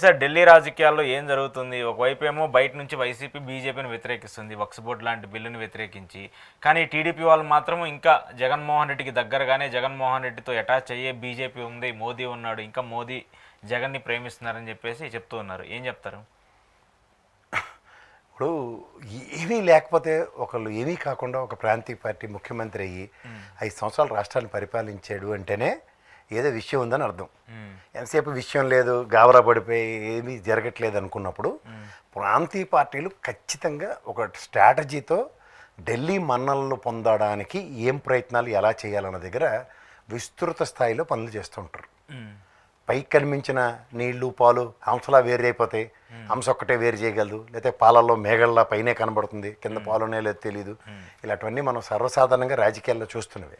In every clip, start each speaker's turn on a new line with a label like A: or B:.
A: Sir Delhi రాజకీయాల్లో ఏం జరుగుతుంది? ఒకవైపు ఏమో బయట నుంచి వైసీపీ బీజేపీని వ్యతిరేకిస్తుంది, వక్ఫ్ బోర్డ్ లాంటి బిల్లుని వ్యతిరేకించి. కానీ టీడీపీ వాళ్ళు మాత్రం ఇంకా జగన్మోహన్ రెడ్డికి దగ్గరగానే జగన్మోహన్ రెడ్డితో అటాచ్ అయ్యే బీజేపీ ఉంది, మోదీ ఉన్నాడు, ఇంకా మోదీ జగన్ని ప్రేమిస్తున్నారని చెప్పేసి చెప్తూ ఉన్నారు. ఏం చెప్తారు?
B: ఇప్పుడు ఏమీ లేకపోతే ఒకళ్ళు ఏమీ కాకుండా ఒక ప్రాంతీయ పార్టీ ముఖ్యమంత్రి అయ్యి 5 సంవత్సరాలు రాష్ట్రాన్ని పరిపాలించాడు అంటేనే ఏదో విషయం ఉందని అర్థం. ఎంతసేపు విషయం లేదు, గాబరా పడిపోయి ఏమీ జరగట్లేదు అనుకున్నప్పుడు ప్రాంతీయ పార్టీలు ఖచ్చితంగా ఒక స్ట్రాటజీతో ఢిల్లీ మన్నలను పొందడానికి ఏం ప్రయత్నాలు ఎలా చేయాలన్న దగ్గర విస్తృత స్థాయిలో పనులు చేస్తుంటారు. పైకి కనిపించిన నీళ్లు పాలు హంసలా వేరు అయిపోతాయి, హంస ఒక్కటే వేరు చేయగలదు, లేకపోతే పాలల్లో మేఘల్లా పైనే కనబడుతుంది, కింద పాలునే లేదు తెలియదు. ఇలాంటివన్నీ మనం సర్వసాధారణంగా రాజకీయాల్లో చూస్తున్నవి.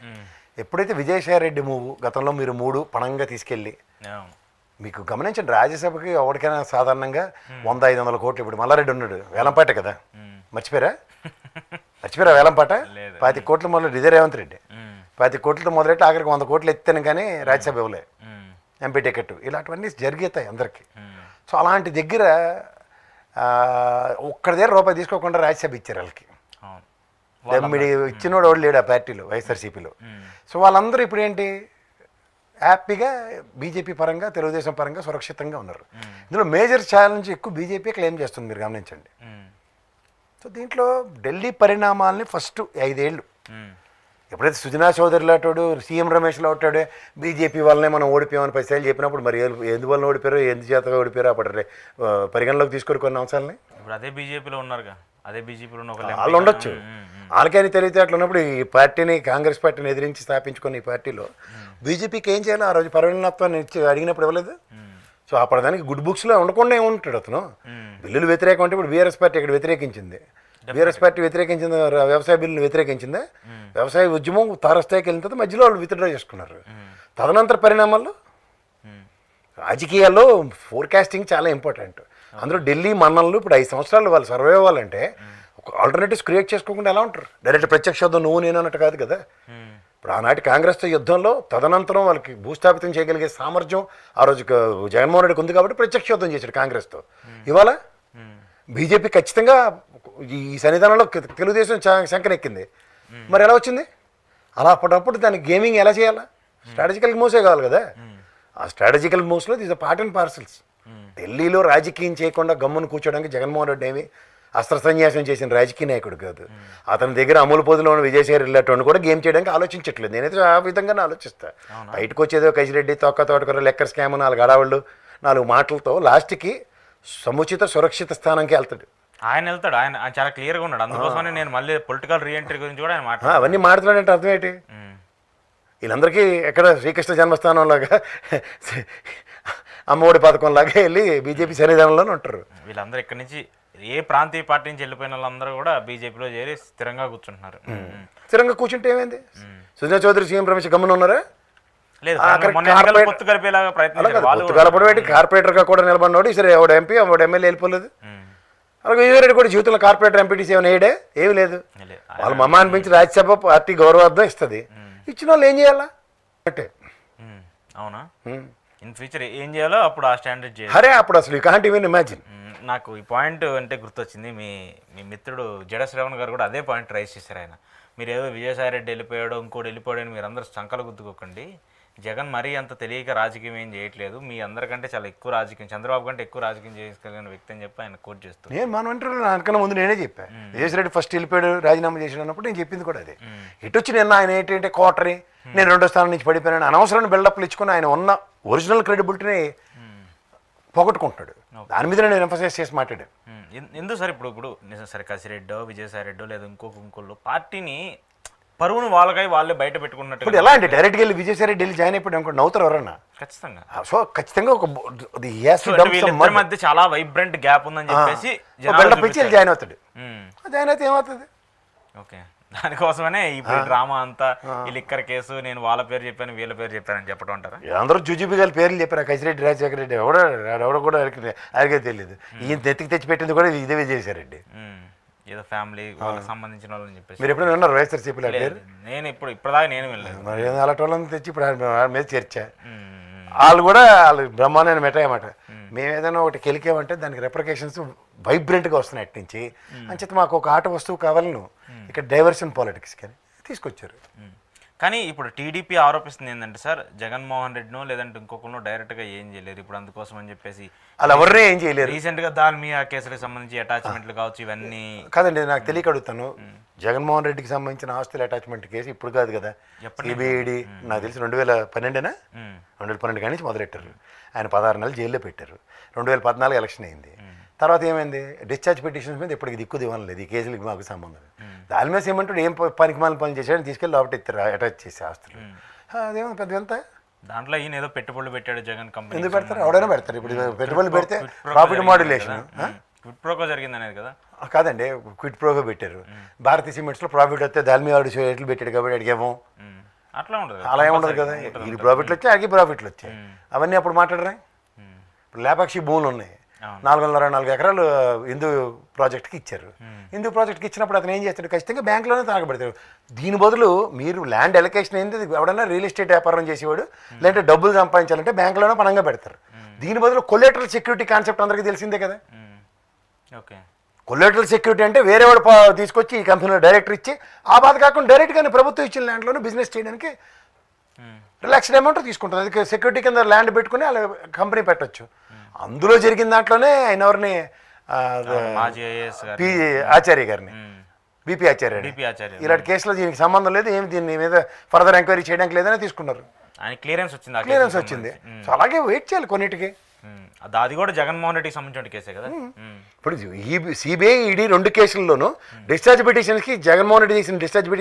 B: ఎప్పుడైతే విజయసాయిరెడ్డి మూవ్ గతంలో మీరు 3 పణంగా తీసుకెళ్ళి మీకు గమనించండి, రాజ్యసభకి ఎవరికైనా సాధారణంగా 100-500 కోట్లు. ఇప్పుడు మల్లారెడ్డి ఉన్నాడు, వేలంపాట కదా, మర్చిపోయారా వేలంపాట? 25 కోట్ల మొదలు ఇదే రేవంత్ రెడ్డి 25 కోట్లతో మొదలెట్టి ఆఖరికి 100 కోట్లు ఎత్తాను కానీ రాజ్యసభ ఇవ్వలే, ఎంపీ టికెట్. ఇలాంటివన్నీ జరిగేతాయి అందరికీ. సో అలాంటి దగ్గర ఒక్కడి దగ్గర రూపాయి తీసుకోకుండా రాజ్యసభ ఇచ్చారు వాళ్ళకి. దమ్మిడి ఇచ్చినోడు ఎవడు లేడు ఆ పార్టీలో, వైఎస్ఆర్సీపీలో. సో వాళ్ళందరూ ఇప్పుడు ఏంటి, హ్యాపీగా బీజేపీ పరంగా తెలుగుదేశం పరంగా సురక్షితంగా ఉన్నారు. ఇందులో మేజర్ ఛాలెంజ్ ఎక్కువ బీజేపీ క్లెయిమ్ చేస్తుంది, మీరు గమనించండి. సో దీంట్లో ఢిల్లీ పరిణామాలని ఫస్ట్ 5 ఏళ్ళు ఎప్పుడైతే సుజనా చౌదరిలో అటాడు, సీఎం రమేష్లో అట్టాడు, బీజేపీ వల్లనే మనం ఓడిపోయామని 10 సార్లు చెప్పినప్పుడు మరి ఎందువల్ల ఓడిపోయారో, ఎందు చేతగా ఓడిపోయారో అప్పుడు పరిగణలోకి తీసుకొని కొన్ని అంశాలని.
A: ఇప్పుడు అదే బీజేపీలో ఉన్నారుగా, అదే బీజేపీలో
B: వాళ్ళు ఉండొచ్చు. వాళ్ళకైనా తెలివితే అట్లా ఉన్నప్పుడు ఈ పార్టీని, కాంగ్రెస్ పార్టీని ఎదిరించి స్థాపించుకున్న ఈ పార్టీలో బీజేపీకి ఏం చేయాలో ఆ రోజు పరిణామాన్ని అడిగినప్పుడు ఇవ్వలేదు. సో అప్పుడు దానికి గుడ్ బుక్స్లో ఉండకుండా ఏముంటాడు అతను. బిల్లులు వ్యతిరేకం అంటే ఇప్పుడు బీఆర్ఎస్ పార్టీ ఇక్కడ వ్యతిరేకించింది, బీఆర్ఎస్ పార్టీ వ్యతిరేకించింది, వ్యవసాయ బిల్లును వ్యతిరేకించిందా? వ్యవసాయ ఉద్యమం తారస్థాయికి వెళ్ళిన తర్వాత మధ్యలో వాళ్ళు విత్డ్రా చేసుకున్నారు. తదనంతర పరిణామాల్లో రాజకీయాల్లో ఫోర్కాస్టింగ్ చాలా ఇంపార్టెంట్. అందులో ఢిల్లీ మన్నలు ఇప్పుడు 5 సంవత్సరాలు వాళ్ళు సర్వే అవ్వాలంటే ఒక ఆల్టర్నేటివ్స్ క్రియేట్ చేసుకోకుండా ఎలా ఉంటారు? డైరెక్ట్ ప్రత్యక్ష యుద్ధం నువ్వు నేను అన్నట్టు కాదు కదా. ఇప్పుడు ఆనాటి కాంగ్రెస్తో యుద్ధంలో తదనంతరం వాళ్ళకి భూస్థాపితం చేయగలిగే సామర్థ్యం ఆ రోజు జగన్మోహన్ రెడ్డికి ఉంది కాబట్టి ప్రత్యక్ష యుద్ధం చేశాడు కాంగ్రెస్తో. ఇవాళ బీజేపీ ఖచ్చితంగా ఈ సన్నిధానంలో తెలుగుదేశం శంకనెక్కింది. మరి ఎలా వచ్చింది? అలా అప్పుడప్పుడు దానికి గేమింగ్ ఎలా చేయాలా? స్ట్రాటజికల్ మూవ్సే కావాలి కదా. ఆ స్ట్రాటజికల్ మూవ్స్లో these are part and parcels. ఢిల్లీలో రాజకీయం చేయకుండా గమ్మును కూర్చోడానికి జగన్మోహన్ రెడ్డి ఏమి అస్త్ర సన్యాసం చేసిన రాజకీయ నాయకుడు కాదు. అతని దగ్గర అమలు పొదిలో ఉన్న విజయసాయి రెడ్డి కూడా గేమ్ చేయడానికి ఆలోచించట్లేదు. నేనైతే ఆ విధంగానే ఆలోచిస్తాను. బయటకు వచ్చేదో కసిరెడ్డి, తోటకూర, లెక్కర్ స్కామ్, 4 ఆడవాళ్ళు 4 మాటలతో లాస్ట్కి సముచిత సురక్షిత స్థానంకి వెళ్తాడు.
A: ఆయన వెళ్తాడు, ఆయన చాలా క్లియర్గా ఉన్నాడు. అందుకోసమనే నేను మళ్ళీ పొలిటికల్ రీఎంట్రీ గురించి కూడా ఆయన మాట్లాడు.
B: అవన్నీ మాట్లాడాలంటే అర్థం ఏంటి? వీళ్ళందరికీ ఎక్కడ శ్రీకృష్ణ జన్మస్థానంలాగా అమ్మఒడి పథకంలాగా వెళ్ళి బీజేపీ సన్నిధానంలోనే ఉంటారు.
A: వీళ్ళందరూ ఇక్కడి నుంచి ఏ ప్రాంతీయ పార్టీ నుంచి వెళ్ళిపోయిన వాళ్ళందరూ కూడా బీజేపీలో చేరి స్థిరంగా కూర్చుంటున్నారు.
B: స్థిరంగా కూర్చుంటే ఏమైంది? సుజనా చౌదరి, సీఎం రమేష్ గమనం ఉన్నారా?
A: లేదు, పొత్తు కలిపేలాగా
B: ప్రయత్నం కార్పొరేటర్గా కూడా నిలబడినోడు సరే, ఎవడు ఎంపీ ఎవడు ఎమ్మెల్యే వెళ్ళిపోలేదు. అలాగే విజయరెడ్డి కూడా జీవితంలో కార్పొరేటర్, ఎంపీటీసీ ఏమైనా వేయడే? ఏమి లేదు. వాళ్ళు మమ్మ అనిపించి రాజ్యసభ పార్టీ గౌరవార్థం ఇస్తుంది. ఇచ్చిన వాళ్ళు ఏం చేయాలా అంటే
A: అవునా, ఇన్ ఫ్యూచర్ ఏం చేయాలో అప్పుడు ఆ స్టాండర్డ్ చేయాలి.
B: అరే అప్పుడు అసలు యూ కాంట్ ఈవెన్ ఇమాజిన్.
A: నాకు ఈ పాయింట్ అంటే గుర్తొచ్చింది, మీ మిత్రుడు జడ శ్రవణ్ గారు కూడా అదే పాయింట్ రైజ్ చేశారు. ఆయన మీరు ఏదో విజయసాయి రెడ్డి వెళ్ళిపోయాడో ఇంకోటి వెళ్ళిపోయాడని మీరు అందరూ సంకలు గుద్దుకోకండి. జగన్ మరీ అంత తెలియక రాజకీయం ఏం చేయట్లేదు, మీ అందరికంటే చాలా ఎక్కువ రాజకీయం, చంద్రబాబు కంటే ఎక్కువ రాజకీయం చేయగలిగిన వ్యక్తి అని చెప్పి ఆయన కోట్ చేస్తూ.
B: నేను మన వెంటనే నాకన్నా ముందు నేనే చెప్పాను, విజయసాయి రెడ్డి ఫస్ట్ వెళ్ళిపోయాడు, రాజీనామా చేసాడు అన్నప్పుడు నేను చెప్పింది కూడా అదే. ఇటు వచ్చి నిన్న ఆయన ఏంటంటే కోటరీ, నేను 2వ స్థానం నుంచి పడిపోయాను అనవసరమైన బిల్డప్లు ఇచ్చుకొని ఆయన ఉన్న ఒరిజినల్ క్రెడిబిలిటీని పోగొట్టుకుంటాడు. దాని మీద నేను ఎంఫసైజ్ చేసి మాట్లాడాను.
A: ఎందుకు సార్ ఇప్పుడు సరే కసిరెడ్డో, విజయసాయి రెడ్డో లేదా ఇంకోళ్ళు పార్టీని పరువును వాళ్ళే బయట పెట్టుకున్నట్టు.
B: ఇప్పుడు ఎలా అంటే డైరెక్ట్గా వెళ్ళి విజయసాయి రెడ్డి వెళ్ళి జాయిన్ అయిపోయి అనుకోండి, నవ్వుతారు ఎవరన్నా?
A: ఖచ్చితంగా.
B: సో ఖచ్చితంగా ఒక
A: మధ్య చాలా వైబ్రెంట్ గ్యాప్ ఉందని చెప్పేసి
B: బిల్డప్ ఇచ్చి వెళ్ళి జాయిన్ అవుతాడు. జాయిన్ అయితే ఏమవుతుంది?
A: ఓకే, దానికోసమనే ఇప్పుడు డ్రామా అంతా ఈ లిక్కర్ కేసు, నేను వాళ్ళ పేరు చెప్పాను వీళ్ళ పేరు చెప్పానని చెప్పడం అంటారా?
B: అందరూ జుజుబి గారి పేర్లు చెప్పారు. కసిరెడ్డి, రాజశేఖర రెడ్డి ఎవడో కూడా అరిగే తెలియదు. ఈయన తెచ్చి పెట్టింది కూడా ఇదే విజయసాయి రెడ్డి.
A: ఏదో ఫ్యామిలీ వాళ్ళకి సంబంధించిన వాళ్ళని చెప్పేసి.
B: మీరు ఎప్పుడైనా ఉన్నారు వైఎస్ఆర్సీపీలో?
A: నేను ఇప్పటిదాకా నేను వెళ్ళలేదు.
B: మరి అలాంటి వాళ్ళని తెచ్చి ఇప్పుడు మీద చర్చ. వాళ్ళు కూడా వాళ్ళు బ్రహ్మాండమైన మెటాయమాట. మేము ఏదైనా ఒకటి కెలికామంటే దానికి రెప్రికేషన్స్ వైబ్రెంట్గా వస్తున్నాయి అటు నుంచి. అంచేత మాకు ఒక ఆట వస్తువు కావాలను ఇక్కడ డైవర్షన్ పాలిటిక్స్ కానీ తీసుకొచ్చారు.
A: కానీ ఇప్పుడు టీడీపీ ఆరోపిస్తుంది ఏంటంటే సార్, జగన్మోహన్ రెడ్డినో లేదంటే ఇంకొకరినో డైరెక్ట్గా ఏం చేయలేరు ఇప్పుడు అందుకోసం అని చెప్పేసి.
B: అలా ఎవరినే ఏం చేయలేరు.
A: రీసెంట్గా దాల్మియా కేసులకు సంబంధించి అటాచ్మెంట్లు కావచ్చు ఇవన్నీ.
B: కాదండి, నాకు తెలియక అడుగుతాను, జగన్మోహన్ రెడ్డికి సంబంధించిన ఆస్తుల అటాచ్మెంట్ కేసు ఇప్పుడు కాదు కదా, సిబిఐడి నాకు తెలిసి 2012 2012 కానీ నుంచి మొదలెట్టారు. ఆయన 16 నెలలు జైల్లో పెట్టారు. 2014 ఎలక్షన్ అయింది. తర్వాత ఏమైంది, డిశ్చార్జ్ పిటిషన్స్ మీద ఇప్పటికి దిక్కు దివానం లేదు, ఈ కేసులకి మాకు సంబంధం. దాని మీద ఏమంటాడు, ఏం పనికి మాలిన పని చేశాడని తీసుకెళ్ళి లోపల ఎత్తారు అటాచ్ చేసి ఆస్తులు. అదేమో పెద్ద వెళ్తా
A: దాంట్లో ఈయన ఏదో పెట్టుబడులు పెట్టాడు జగన్ కంపెనీ.
B: ఎందుకు పెడతారు, ఎవడైనా పెడతారు. ఇప్పుడు పెట్టుబడులు పెడితే ప్రాఫిట్ మాడ్యులేషన్
A: క్విట్ ప్రోకో జరిగింది అనేది కదా.
B: కాదండి, క్విట్ ప్రోకో పెట్టారు. భారతీయ సిమెంట్స్లో ప్రాఫిట్ వస్తే దాల్మియా వాడు ఎట్లు పెట్టాడు కాబట్టి అడిగేమో
A: అట్లా ఉండదు,
B: అలా ఏముండదు కదా. ఇది ప్రాఫిట్లు వచ్చాయి, అడిగి ప్రాఫిట్లు వచ్చాయి, అవన్నీ అప్పుడు మాట్లాడరా. ఇప్పుడు లేపాక్షి భూములు ఉన్నాయి, 4.5 ఎకరాలు హిందూ ప్రాజెక్ట్కి ఇచ్చారు. హిందూ ప్రాజెక్ట్కి ఇచ్చినప్పుడు అతను ఏం చేస్తాడు, ఖచ్చితంగా బ్యాంకులోనే తాగబెడతాడు. దీని బదులు మీరు ల్యాండ్ ఎలకేషన్ అయింది, ఎవడన్నా రియల్ ఎస్టేట్ వ్యాపారం చేసేవాడు లేదంటే డబ్బులు సంపాదించాలంటే బ్యాంకులోనే పనంగా పెడతారు. దీని బదులు కొలేటరల్ సెక్యూరిటీ కాన్సెప్ట్ అందరికీ తెలిసిందే కదా.
A: ఓకే,
B: కొలేటరల్ సెక్యూరిటీ అంటే వేరేవాడు తీసుకొచ్చి ఈ కంపెనీలో డైరెక్టర్ ఇచ్చి ఆ బాధ కాకుండా డైరెక్ట్గానే ప్రభుత్వం ఇచ్చిన ల్యాండ్లోనే బిజినెస్ చేయడానికి రిలాక్స్డ్ అమౌంట్ తీసుకుంటుంది. అది సెక్యూరిటీ కింద ల్యాండ్ పెట్టుకుని అలా కంపెనీ పెట్టచ్చు. అందులో జరిగిన దాంట్లోనే ఆయన ఎవరిని పి ఆచార్య గారిని బీపీ ఆచార్య ఇలాంటి కేసులో దీనికి సంబంధం లేదు, ఏమి దీని మీద ఫర్దర్ ఎంక్వైరీ చేయడానికి లేదని తీసుకున్నారు.
A: క్లియరెన్స్
B: వచ్చింది. సో అలాగే వెయిట్ చేయాలి కొన్నిటికి.
A: అది కూడా జగన్మోహన్ రెడ్డికి సంబంధించిన కేసే కదా.
B: ఇప్పుడు సిబిఐ ఈడీ 2 కేసుల్లోనూ డిశ్చార్జ్ పిటిషన్స్కి జగన్మోహన్ రెడ్డి చేసిన డిశ్చార్జ్ పిటిషన్